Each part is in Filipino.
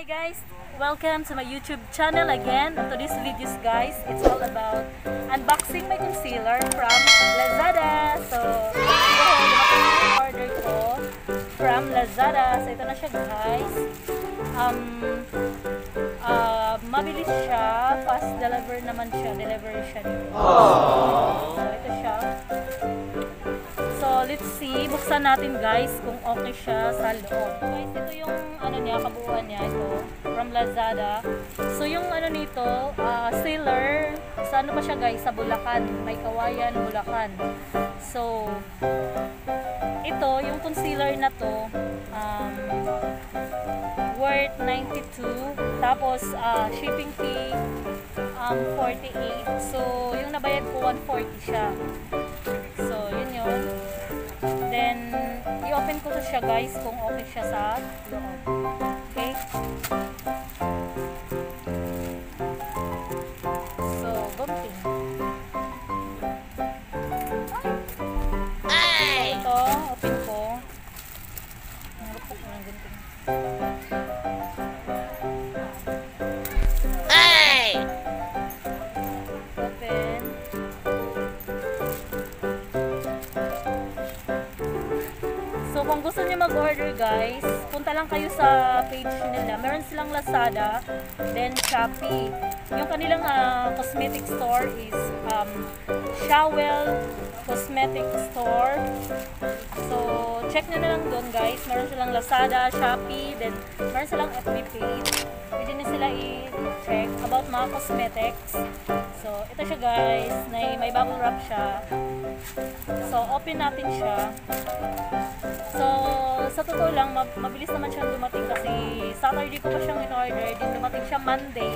Hi guys, welcome to my YouTube channel again. And today's videos guys, it's all about unboxing my concealer from Lazada. So, yung order ko from Lazada. So, ito na siya guys. Mabilis siya, fast deliver naman siya, delivery siya dito. So, ito siya. So, let's see, buksan natin guys kung okay siya sa loob. Guys, ito yung ano niya, kabuuan niya, ito, from Lazada. So, yung ano nito, sealer, sa ano pa siya guys, sa Bulacan, may Kawayan, Bulacan. So, ito, yung concealer na to, worth 92, tapos shipping fee 48. So yung nabayad ko 140 siya. So yun. Then i-open ko to siya guys kung okay siya sa loob. Okay? So gunting. Ito, open ko. Narupok na yung gunting. So, kung gusto niyo mag-order guys, punta lang kayo sa page nila. Meron silang Lazada, then Shoppee. Yung kanilang cosmetic store is Shawill Cosmetic Store. So, check nyo na lang doon guys. Meron silang Lazada, Shoppee, then meron silang FB page. Pwede na sila i-check about mga cosmetics. So, ito siya guys. May bubble wrap siya. So, open natin siya. So, sa totoo lang, mabilis naman siyang dumating kasi Saturday ko pa siyang in-order, din dumating siya Monday.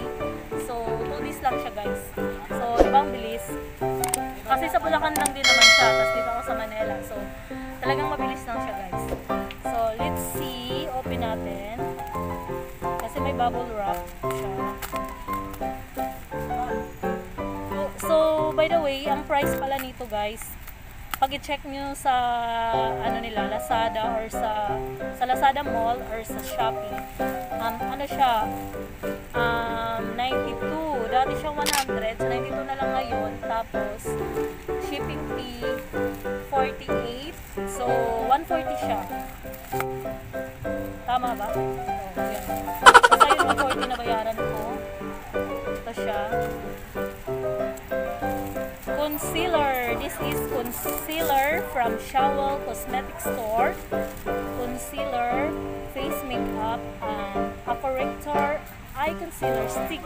So, 2 days lang siya guys. So, ibang bilis. Kasi sa Bulacan lang din naman siya, tapos dito ako sa Manila. So, talagang mabilis lang siya guys. So, let's see. Open natin. Kasi may bubble wrap siya. So, by the way, ang price pala nito guys, pag i-check nyo sa ano nila, Lazada or sa Lazada Mall or sa Shoppee, ano siya, 92. Dati siya 100, so 92 na lang ngayon. Tapos, shipping fee 48. So, 140 siya. Tama ba? Oh, yan. So, yung 140 na bayaran ko. Ito siya. Concealer. This is concealer from Shawill Cosmetic Store. Concealer, face makeup, and a corrector eye concealer stick.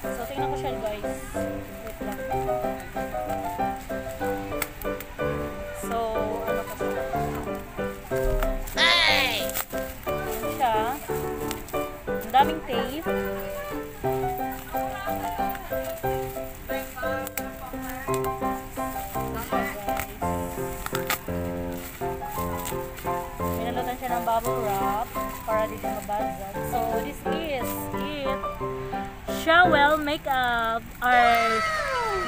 So, tingnan ko siya guys. Wait lang. So, ano ko siya? Hey! Ayan siya. Ang daming tape. Pinalutan siya ng bubble wrap para di siya mabazag. So, this is it. Shawill makeup are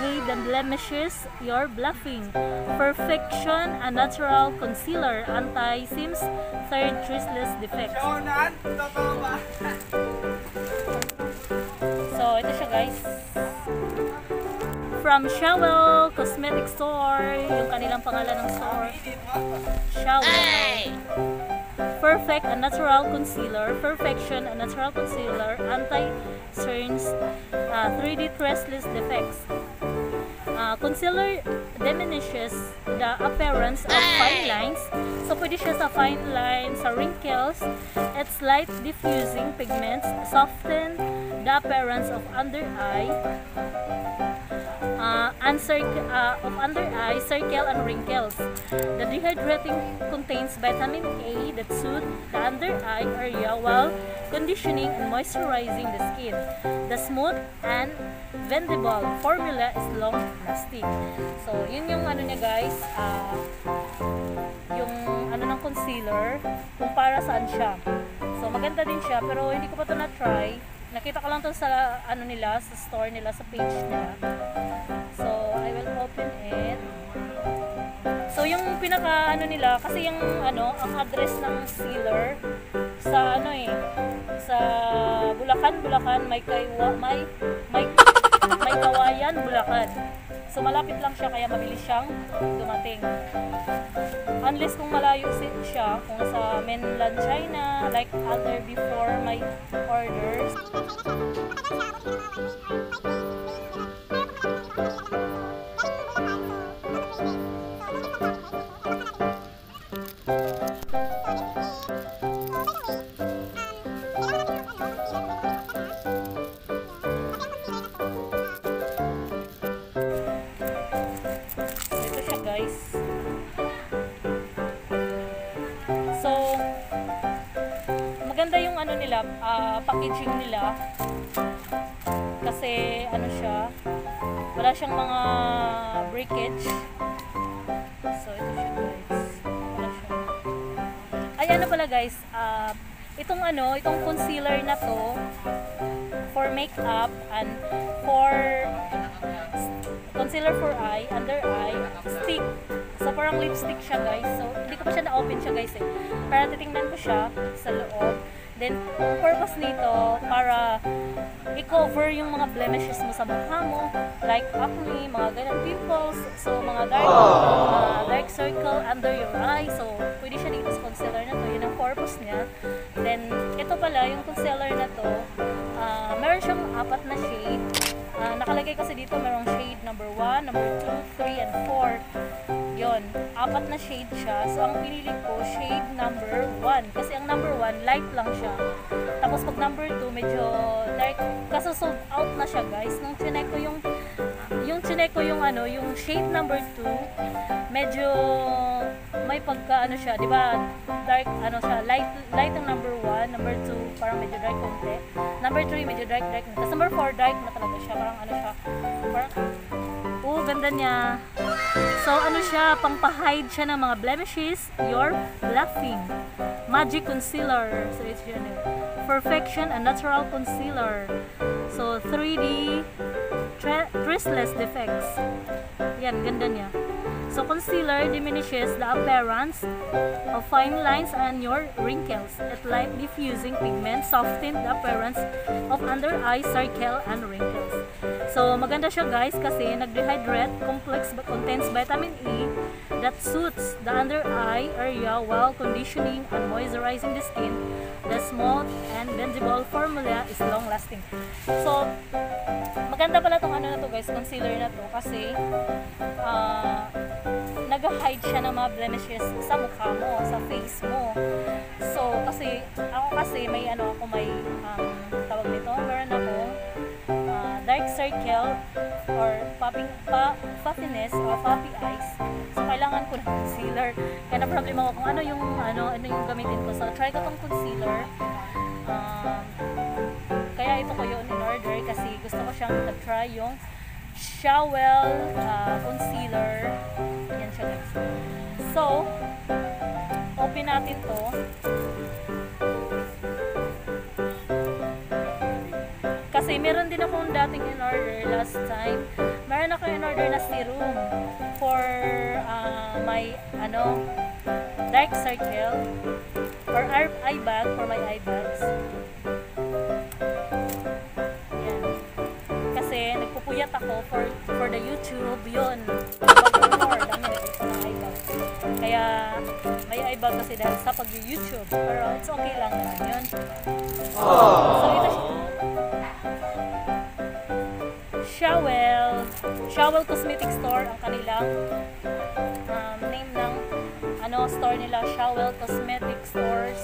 made and blemishes your bluffing. Perfection and natural concealer. Anti-seams third traceless defects. So, ito siya guys. From Shawill Cosmetic Store, yung kanilang pangalan ng store, Shawill. Perfect and natural concealer, perfection and natural concealer, anti-cerns, 3D traceless defects. Concealer diminishes the appearance of fine lines. So, pwede siya sa fine lines, sa wrinkles. It's light diffusing pigments, soften the appearance of undereye, undereye, circle, and wrinkles. The dehydrating contains vitamin A that soothes the under-eye area while conditioning and moisturizing the skin. The smooth and bendable formula is long-lasting. So, yun yung ano niya guys, yung ano ng concealer, kung para saan siya. So, maganda din siya, pero hindi ko pa ito na-try. Nakita ko lang to sa ano nila, sa store nila, sa page nila. So, I will open it. So, yung pinaka ano nila, kasi yung ano, ang address ng sealer sa ano sa Bulacan, may Kawayan, Bulacan. So malapit lang siya kaya mabilis siyang dumating. Unless kung malayo siya, kung sa mainland China, like other before my orders. Guys. So, maganda yung ano nila, packaging nila. Kasi ano siya, wala siyang mga breakage. So, ito siya guys. Wala siya. Ay, ano pala guys, itong concealer na to for makeup and for concealer for eye, under eye, stick. So, parang lipstick siya guys. So, hindi ko pa siya na-open siya guys eh. Para titingnan ko siya sa loob. Then, ang purpose nito, para i-cover yung mga blemishes mo sa mukha mo. Like acne, mga ganyan pimples. So, mga dark circle under your eye. So, pwede siya dito sa concealer na to. Yun ang purpose niya. Then, ito pala, yung concealer na to, meron siyang 4 na shade. Nakalagay kasi dito merong shade number 1, number 2, 3, and 4. Yon, 4 na shade siya. So, ang pinili ko, shade number 1. Kasi ang number 1, light lang siya. Tapos, pag number 2, medyo dark. Kasi sold out na siya, guys. Nung chinek ko yung shade number 2, medyo may pagka, siya, di ba? Dark, siya, light ang number 1. Number 2, parang medyo dark konti. Number 3, medyo dark. Tapos, number 4, dark na talaga siya. Parang siya, parang, ganda niya. So, siya, pangpa-hide siya ng mga blemishes, your bluffing. Magic concealer. So, it's yun eh. Perfection and natural concealer. So, 3D traceless defects. Yan, ganda niya. So, concealer diminishes the appearance of fine lines and your wrinkles. It light diffusing pigments soften the appearance of under eye circle and wrinkles. So, maganda siya guys kasi nag-dehydrate, complex but contains vitamin E that soothes the under eye area while conditioning and moisturizing the skin. The smooth and bendable formula is long-lasting. So, maganda pala itong na to guys, concealer na to kasi nag-hide siya ng mga blemishes sa mukha mo, sa face mo. So, kasi may tawag nito, meron akong dark circle or puffiness or puffy eyes. So, kailangan ko ng concealer. Kaya na-problema ko kung ano yung gamitin ko. So, try ko tong concealer. Kaya ito ko yun in order kasi gusto ko siyang try yung Shawill concealer. Yan siya guys. So, open natin to. Kasi meron din akong dating in order last time. Meron ako in order na serum for my dark circle or eye bag for my eye bags. Yan. Kasi nagpupuyat ako for the YouTube yun. Kaya may eye bag kasi dahil sa pag-YouTube. Pero it's okay lang naman yun. So ito Shawill Cosmetic Store ang kanilang name ng store nila, Shawill Cosmetic Stores.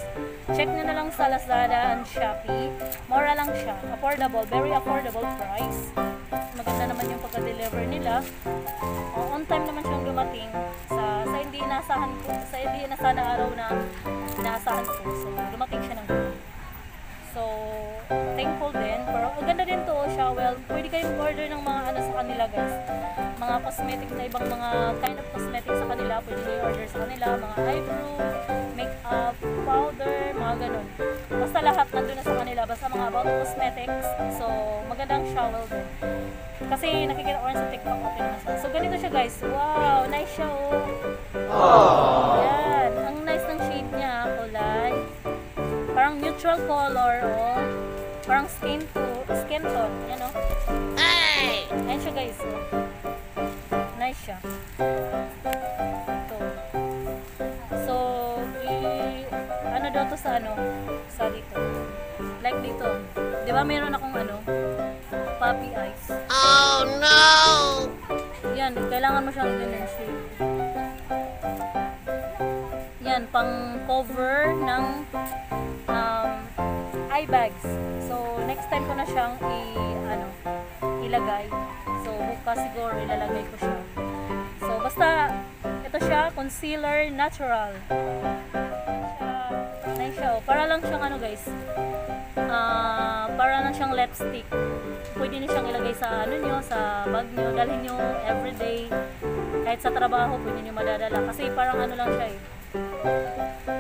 Check nyo na lang sa Lazada and Shoppee. Mura lang siya. Affordable. Very affordable price. Maganda naman yung pagka-deliver nila. On time naman siyang dumating sa hindi inasahan ko, sa hindi inasahan na araw na inaasahan ko. So, dumating siya ng So, thankful din. Pero maganda din to, Shawill. Pwede kayong order ng mga sa kanila guys. Mga cosmetic na ibang mga kind of cosmetic sa kanila. Pwede nyo order sa kanila. Mga eyebrow, makeup, powder, mga ganun. Basta lahat nandun na sa kanila. Basta mga about cosmetics. So, magandang Shawill din. Kasi nakikita ko rin sa TikTok. Okay naman siya. So, ganito siya guys. Wow, nice siya oh. Yan. Ang nice ng shade niya. Kulay. Parang neutral color, oh. Parang skin tone. Yan o. Hey! Ayan siya guys. So. Nice siya. Ito. So, ano daw to sa ano? Sa dito. Like dito. Di ba meron akong ano? Puppy eyes. Oh no! Yan, kailangan mo siyang ganyan shade. Yan, pang cover ng eye bags. So, next time ko na siyang ilagay. So, bukas siguro ilalagay ko siya. So, basta, ito siya, concealer natural. Nice siya. Para lang siyang ano guys, para lang siyang lipstick. Pwede niyo siyang ilagay sa ano nyo, sa bag nyo, dalhin nyo everyday. Kahit sa trabaho, pwede nyo madadala. Kasi parang ano lang siya eh.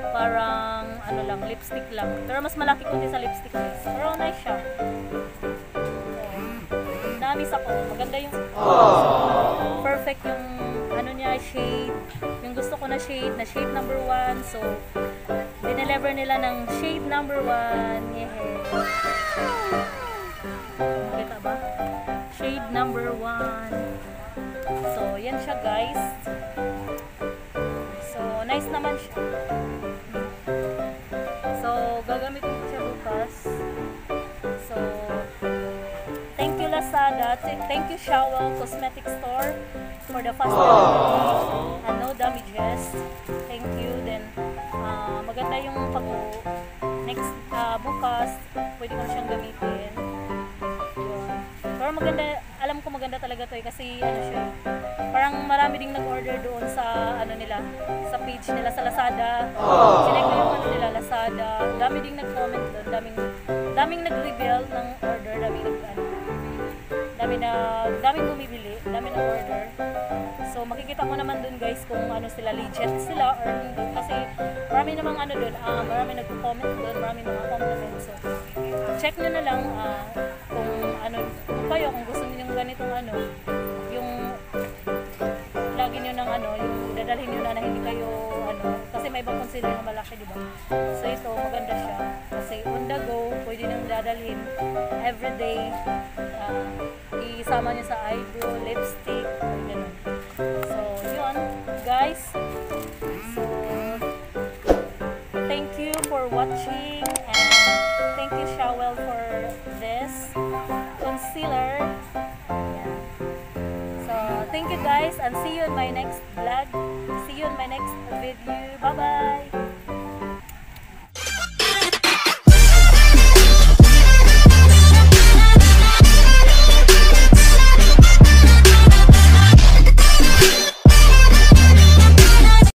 Parang ano lang, lipstick lang. Pero mas malaki kundi sa lipstick guys. Pero nice siya. Dami sa ko. Maganda yung perfect yung ano niya, shade. Yung gusto ko na shade number 1. So, dinelever nila ng shade number 1. Yeah. Makita ba? Shade number 1. So, yan siya guys. So, nice naman siya. So, gagamitin ko siya bukas. So, thank you Lazada. Thank you Shawill Cosmetic Store for the fast delivery and no damages. Thank you. Then, maganda yung next bukas, pwede ko siyang gamitin. Yun. Pero maganda, alam ko maganda talaga to eh, kasi ano siya, parang marami ding nag-order doon sa ano nila, sa page nila sa Lazada. Sinek ko yung ano nila, Lazada. Dami ding nag-comment doon, daming nag-reveal ng order, daming bumibili, daming nag-order. So makikita mo naman doon guys kung ano sila, legit sila or hindi, kasi marami namang ano doon, marami nagko-comment doon, marami mga compliments. So check nyo na lang kung ano, kung gusto niyo yung ganitong ano, yung lagi nyo ng ano, yung dadalhin nyo na hindi kayo ano, kasi may ibang concealer na malaki, di ba? So ito, maganda siya kasi on the go, pwede nang dadalhin everyday, isama nyo sa eyebrow, lipstick, gano'n. So yun guys, so thank you for watching and thank you Shawill for this concealer. Yeah. So thank you guys and see you in my next vlog. See you in my next video. Bye bye.